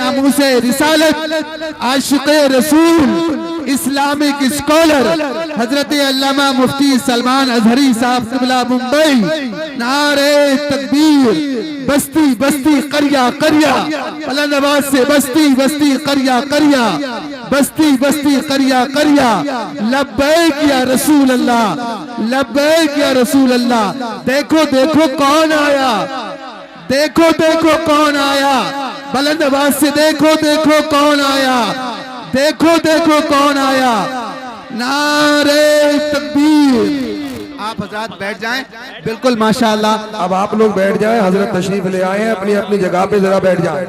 नामूसे रिसालत आशिक़े रसूल Islamic scholar हजरत अल्लामा मुफ्ती सलमान अजहरी साहब क़िबला मुंबई, नारे तकबीर। बस्ती बस्ती करिया करिया, पलनवाज से बस्ती बस्ती करिया करिया, बस्ती बस्ती करिया करिया। लब्बैक या रसूल अल्लाह, लब्बैक या रसूल अल्लाह। देखो देखो कौन आया, देखो देखो कौन आया, बुलंद आवाज से देखो देखो कौन आया, देखो देखो कौन आया। नारे तकबीर। आप हजरात बैठ जाएं, बिल्कुल माशाअल्लाह। अब आप लोग बैठ जाएं, हजरत तशरीफ ले आए हैं, अपनी अपनी जगह पे जरा बैठ जाएं।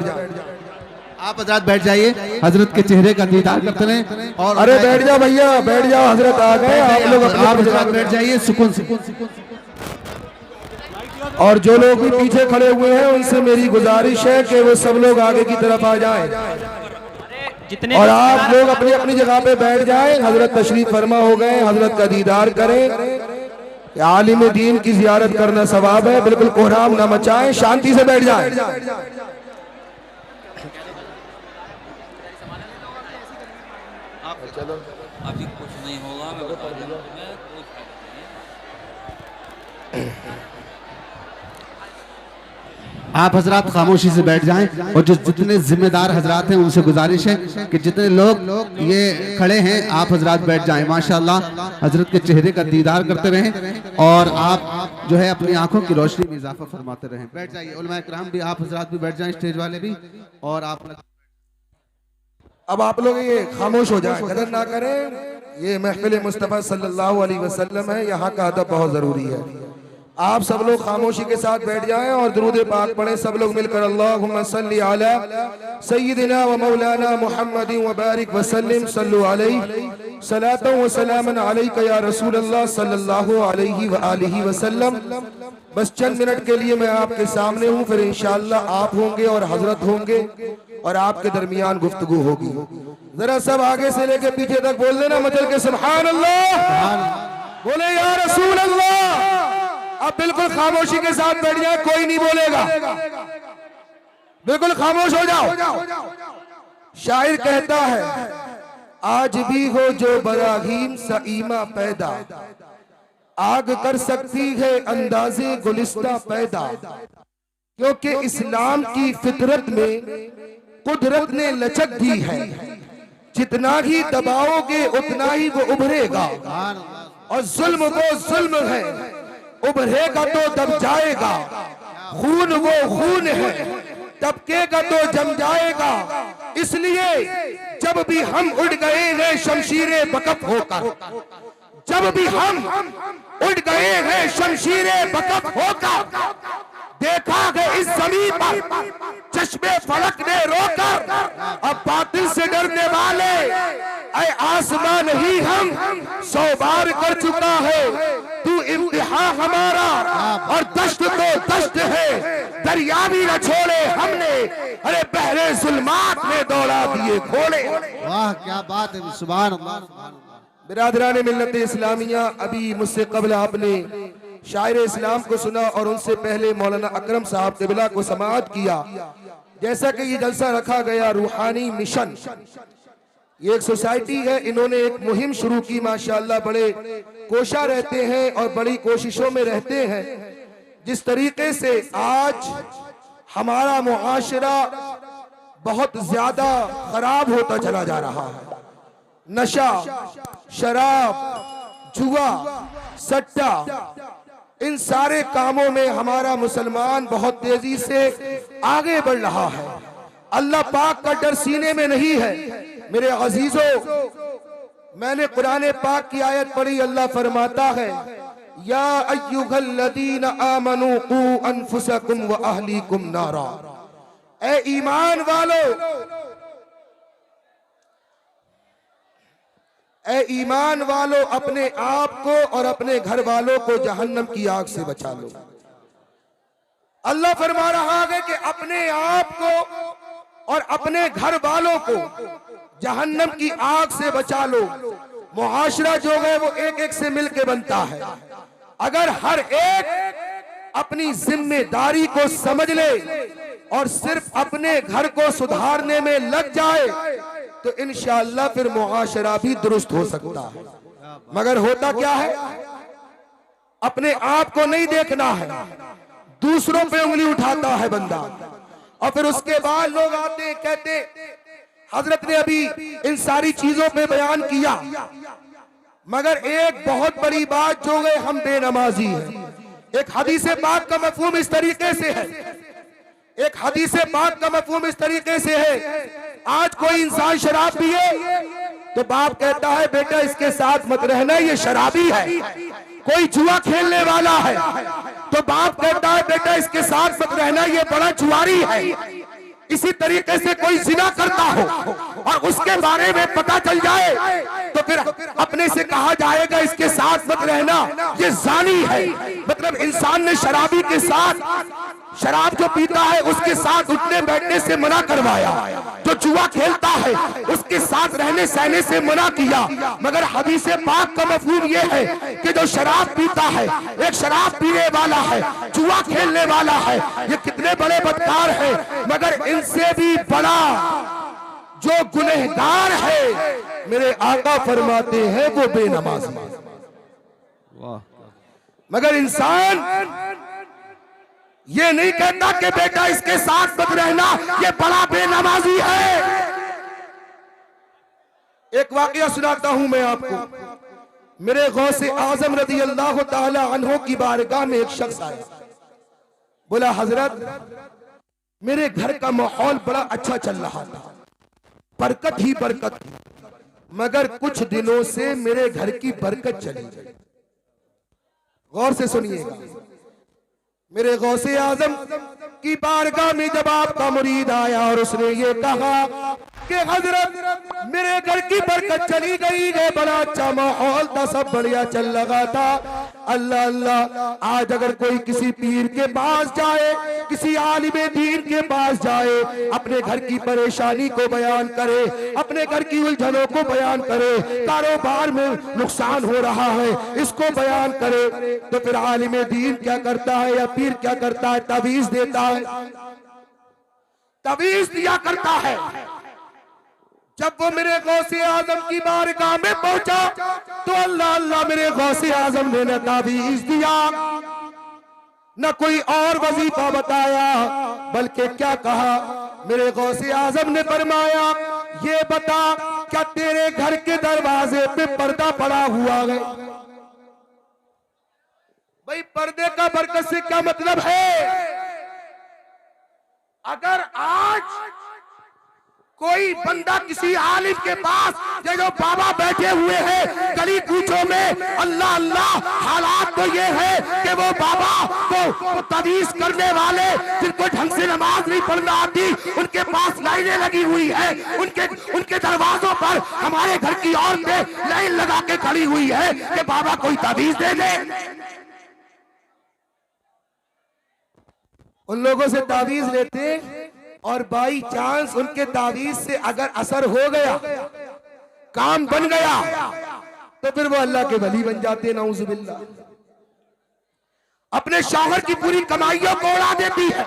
आप हजरात बैठ जाइए, हजरत के चेहरे का दीदार करते रहें। और अरे बैठ जाओ भैया, बैठ जाओ, हजरत आ गए। आप लोग आप हजरात बैठ जाइए, सुकून सुकून। और जो लोग भी पीछे खड़े हुए हैं उनसे मेरी गुजारिश है कि वो सब लोग आगे की तरफ आ जाएं और आप लोग अपनी अपनी जगह पे बैठ जाएं। हजरत तशरीफ फरमा हो गए, हजरत का दीदार करें। आलिम दीन की जियारत करना सवाब है, बिल्कुल कोहराम ना मचाएं, शांति से बैठ जाएं। चलो अभी कुछ नहीं होगा, मैं बता दूंगा। आप हजरात खामोशी से बैठ जाएं। और जो जितने जिम्मेदार हजरात हैं उनसे गुजारिश है कि जितने लोग ये खड़े हैं आप हजरात बैठ जाएं। माशाअल्लाह हजरत के चेहरे का दीदार करते रहें और आप जो है अपनी आंखों की रोशनी में इजाफा फरमाते रहें। बैठ जाइए उलमा इकराम भी, आप हजरात भी बैठ जाएं, स्टेज वाले भी। और आप अब आप लोग ये खामोश हो जाए, गदर ना करें। ये महफिल मुस्तफ़ा सल्लल्लाहु अलैहि वसल्लम है, यहाँ का अदब बहुत जरूरी है। आप सब लोग खामोशी के साथ बैठ जाएं और दुरूद पाक पढ़ें सब लोग मिलकर। अल्लाहुम्मा सल्ली अला सय्यिदिना व मौलाना मुहम्मदिन व बारिक व सल्लिम सल्लु अलैहि सलातन व सलामन अलैका या रसूल अल्लाह सल्लल्लाहु अलैहि व आलिहि वसल्लम। बस चंद मिनट के लिए मैं आपके सामने हूँ, फिर इंशाअल्लाह आप होंगे और हजरत होंगे और आपके दरमियान गुफ्तगू होगी। जरा सब आगे से लेके पीछे तक बोल देना मचल के सुभान अल्लाह, बोले या रसूल अल्लाह। अब बिल्कुल खामोशी के साथ बैठ जाए, कोई नहीं बोलेगा, बिल्कुल खामोश हो जाओ। शायर कहता है आज भी हो जो बराहीम सईमा पैदा, आग कर सकती है अंदाजे गुलिस्ता पैदा। क्योंकि इस्लाम की फितरत में कुदरत ने लचक दी है, जितना ही दबाओगे उतना ही वो उभरेगा। और जुल्म वो जुल्म है, उभरेगा तो दब जाएगा। खून वो खून है, दबकेगा तो जम जाएगा। इसलिए जब भी हम उड़ गए हैं शमशीरे बकफ होकर, जब भी हम उड़ गए हैं शमशीरे बकफ होकर, देखा है इस जमीन पर चश्मे फलक ने रोकर। अब बातिल से डरने वाले ऐ आसमान ही हम 100 बार कर चुका है तू इम्तिहा हमारा। और दश्त तो दश्त है, दरिया भी न छोड़े हमने, अरे बहरे जुल्मात में दौड़ा दिए घोड़े। वाह क्या बात है, सुभान अल्लाह। बिरादरान मिल्लत इस्लामिया, अभी मुझसे कबल आपने शायर इस्लाम को सुना और उनसे पहले मौलाना अकरम साहब क़िबला को समाअत किया। जैसा कि ये जलसा रखा गया रूहानी मिशन, ये एक सोसाइटी है, इन्होंने एक मुहिम शुरू की माशाअल्लाह। बड़े कोशा रहते हैं और बड़ी कोशिशों में रहते हैं। जिस तरीके से आज हमारा मुआशरा बहुत ज्यादा खराब होता चला जा रहा है, नशा, शराब, जुआ, सट्टा, इन सारे कामों में हमारा मुसलमान बहुत तेजी से आगे बढ़ रहा है। अल्लाह पाक का डर सीने में नहीं है। मेरे अजीजों, मैंने कुरान पाक की आयत पढ़ी, अल्लाह फरमाता है या अय्युहल्लज़ीना आमनू कू अनफुसकुम व अहलीकुम नारा। ए ईमान वालों, ए ईमान वालों, अपने आप को और अपने घर वालों को जहन्नम की आग से बचा लो। अल्लाह फरमा रहा है कि अपने आप को और अपने घर वालों को जहन्नम की आग से बचा लो। मुआशरा जो है वो एक एक से मिलके बनता है। अगर हर एक अपनी जिम्मेदारी को समझ ले और सिर्फ अपने घर को सुधारने में लग जाए तो इंशाअल्लाह फिर मुआशरा भी दुरुस्त हो सकता है। मगर होता क्या है, अपने आप को नहीं देखना है, दूसरों पे उंगली उठाता है बंदा, और फिर उसके बाद लोग आते हैं कहते हजरत ने अभी इन सारी चीजों पे बयान किया, मगर एक बहुत बड़ी बात जो है हम बेनमाजी हैं। एक हदीस पाक का मफहूम इस तरीके से है, एक हदीस पाक का मफहूम इस तरीके से है, आज कोई इंसान शराब पिए तो बाप कहता है बेटा इसके साथ मत रहना, ये शराबी है। कोई जुआ खेलने वाला है तो बाप कहता है बेटा इसके साथ मत रहना, ये बड़ा जुआरी है। इसी तरीके से कोई जिना करता हो और उसके बारे में पता चल जाए तो फिर अपने से कहा जाएगा इसके साथ मत रहना, ये जानी है। मतलब इंसान ने शराबी के साथ, शराब जो पीता है उसके साथ उठने बैठने से मना करवाया, जो जुआ खेलता है उसके साथ रहने सहने से मना किया। मगर हदीस पाक का मफहूम ये है कि जो शराब पीता है, एक शराब पीने वाला है, जुआ खेलने वाला है, ये कितने बड़े बदकार है, मगर इनसे भी बड़ा जो गुनहगार है मेरे आका फरमाते हैं वो बेनमाज। मगर इंसान ये नहीं कहता कि बेटा इसके साथ मत रहना, ये बड़ा बेनमाजी है। एक वाकया सुनाता हूं मैं आपको। मेरे गौसे आजम रज़ी अल्लाह ताला अन्हो की बारगाह में एक शख्स आया, बोला हजरत मेरे घर का माहौल बड़ा अच्छा चल रहा था, बरकत ही बरकत थी, मगर कुछ दिनों से मेरे घर की बरकत चली गई। गौर से सुनिएगा, मेरे गौसे आजम की बारगाह में जब आपका मुरीद आया और उसने ये कहा कि हजरत मेरे घर की बरकत चली गई है, बड़ा अच्छा माहौल था, सब बढ़िया चल रहा था, अल्लाह अल्लाह। आज अगर कोई किसी पीर के पास जाए, किसी आलिमे दीन के पास जाए, अपने घर की परेशानी को बयान करे, अपने घर की उलझनों को बयान करे, कारोबार में नुकसान हो रहा है इसको बयान करे, तो फिर आलिमे दीन क्या करता है या पीर क्या करता है, तवीज देता है, तवीज दिया करता है। जब वो मेरे गौसे आजम की बारगाह में पहुंचा तो अल्लाह अल्लाह मेरे गौसे आजम ने न तावीज दिया न कोई और वजीफा बताया, बल्कि क्या कहा, मेरे गौसे आजम ने फरमाया ये बता क्या तेरे घर के दरवाजे पे पर्दा पड़ा हुआ है? भाई पर्दे का बरकत से क्या मतलब है? अगर आज कोई बंदा किसी आलिम के पास, ये जो बाबा बैठे हुए हैं गली कूचों में, अल्लाह अल्लाह, हालात तो ये है कि वो बाबा को तवीज करने वाले जिनको ढंग से नमाज नहीं पढ़ना आती, उनके पास लाइनें लगी हुई है, उनके दरवाजों पर हमारे घर की औरतें लाइन लगा के खड़ी हुई है कि बाबा कोई तवीज दे दे। उन लोगों से तावीज लेते और बाई चांस उनके तावीज से अगर असर हो गया, काम बन गया, तो फिर वो अल्लाह के वली बन जाते, नाउजुबिल्लाह। अपने शौहर की पूरी कमाइयों को उड़ा देती है।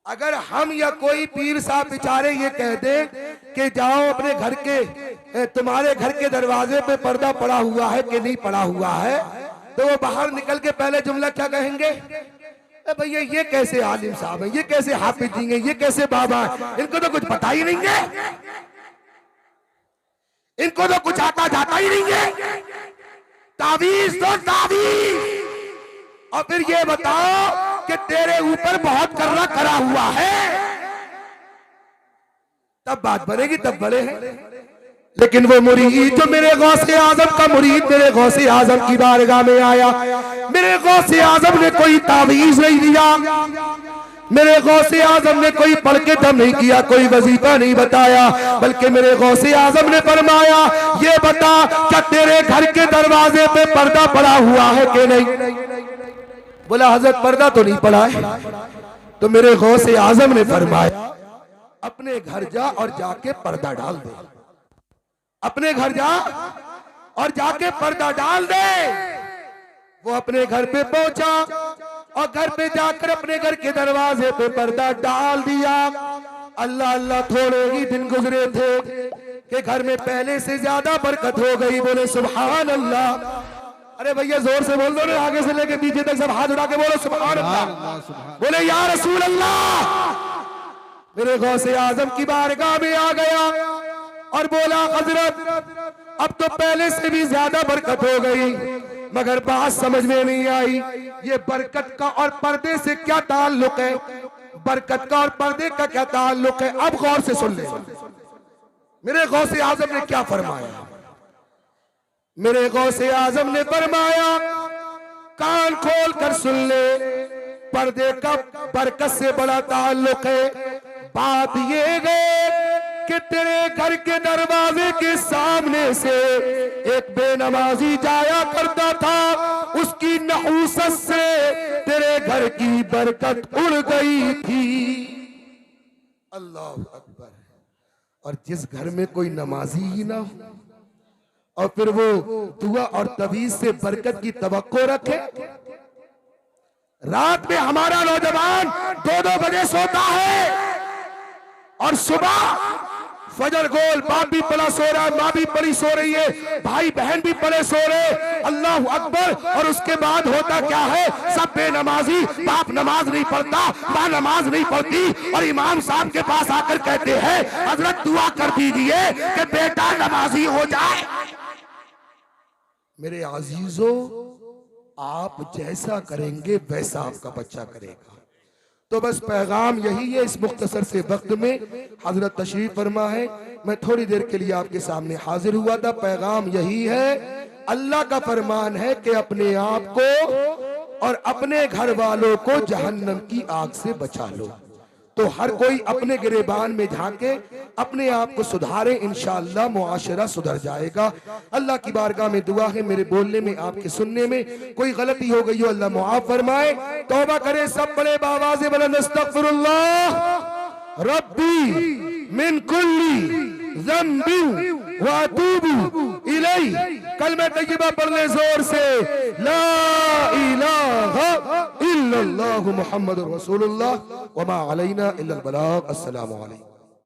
अगर हम या कोई पीर साहब बेचारे ये कह दे कि जाओ अपने घर के, तुम्हारे घर के दरवाजे पे पर्दा पड़ा हुआ है कि नहीं पड़ा हुआ है, तो वो बाहर निकल के पहले जुमला क्या कहेंगे, भैया ये कैसे आलिम साहब है, ये कैसे हाफिज जी हैं, ये कैसे बाबा है, इनको तो कुछ पता ही नहीं है, इनको तो कुछ आता जाता ही नहीं है, तावीज तो तावीज। और फिर ये बताओ कि तेरे ऊपर बहुत कर्रा करा हुआ है, तब बात बनेगी, तब बड़े हैं। लेकिन वो मुरीद जो मेरे गौसे आजम का मुरीद मेरे गौसे आजम की बारगाह में आया, मेरे गौसे आजम ने कोई तावीज नहीं दिया, मेरे गौसे आजम ने कोई पढ़ के दम नहीं किया, कोई वजीफा नहीं बताया, बल्कि मेरे गौसे आजम ने फरमाया ये बता क्या तेरे घर के दरवाजे पे पर्दा पड़ा हुआ है कि नहीं? बोला हजरत पर्दा तो नहीं पड़ा है। तो मेरे गौसे आजम ने फरमाया अपने घर जा और जाके पर्दा डाल दे, अपने घर जा और जाके पर्दा डाल दे। वो अपने घर पे पहुंचा और घर पे जाकर अपने घर के दरवाजे पे पर्दा डाल दिया। अल्लाह अल्लाह थोड़े ही दिन गुजरे थे कि घर में पहले से ज्यादा बरकत हो गई। बोले सुभान अल्लाह। अरे भैया जोर से बोल दो ना, आगे से लेके पीछे तक सब हाथ उठा के बोलो सुभान अल्लाह। बोले या रसूल अल्लाह। मेरे गौसे आजम की बारगाह में आ गया और बोला हजरत अब तो पहले से भी ज्यादा बरकत हो गई, मगर बात समझ में नहीं आई ये बरकत का और पर्दे से क्या ताल्लुक है, बरकत का और पर्दे का क्या ताल्लुक है। अब गौर से सुन ले मेरे गौसे आजम ने क्या फरमाया। मेरे गौसे आजम ने फरमाया कान खोल कर सुन ले, पर्दे का बरकत से बड़ा ताल्लुक है। बात ये है कि तेरे घर के दरवाजे के सामने से एक बेनमाजी जाया करता था, उसकी नहूसत से तेरे घर की बरकत उड़ गई थी। अल्लाह अकबर। और जिस घर में कोई नमाजी ही ना हो और फिर वो दुआ और तवीज से बरकत की तवक्को रखे। रात में हमारा नौजवान 2-2 बजे सोता है और सुबह फजर गोल, बाप भी पला सो रहा है, माँ भी पली सो रही है, भाई बहन भी पले सो रहे। अल्लाह अकबर। और उसके बाद होता क्या है, सब बेनमाजी, बाप नमाज नहीं पढ़ता, माँ नमाज नहीं पढ़ती और इमाम साहब के पास आकर कहते हैं हजरत दुआ कर दीजिए कि बेटा नमाजी हो जाए। मेरे अजीजों, आप जैसा करेंगे वैसा आपका बच्चा करेगा। तो बस पैगाम यही है। इस मुख्तसर से वक्त में हजरत तशरीफ फरमा है, मैं थोड़ी देर के लिए आपके सामने हाजिर हुआ था। पैगाम यही है, अल्लाह का फरमान है कि अपने आप को और अपने घर वालों को जहन्नम की आग से बचा लो। तो हर कोई अपने गिरेबान में झांके, अपने आप को सुधारे, इंशाअल्लाह मुआशरा सुधर जाएगा। अल्लाह की बारगाह में दुआ है मेरे बोलने में, आपके सुनने में कोई गलती हो गई हो अल्लाह मुआफ फरमाए। तौबा करें सब बड़े बावाज़े बुलंद अस्तगफिरुल्लाह रब्बी मिन कुल्ली ज़ंबिन व अतूबु इलैहि। कलमा तय्यबा पढ़ ले जोर से, ला इलाहा इल्लल्लाहु मुहम्मदुर रसूलुल्लाह व मा अलैना इल्लल बलाग। अस्सलामु अलैकुम।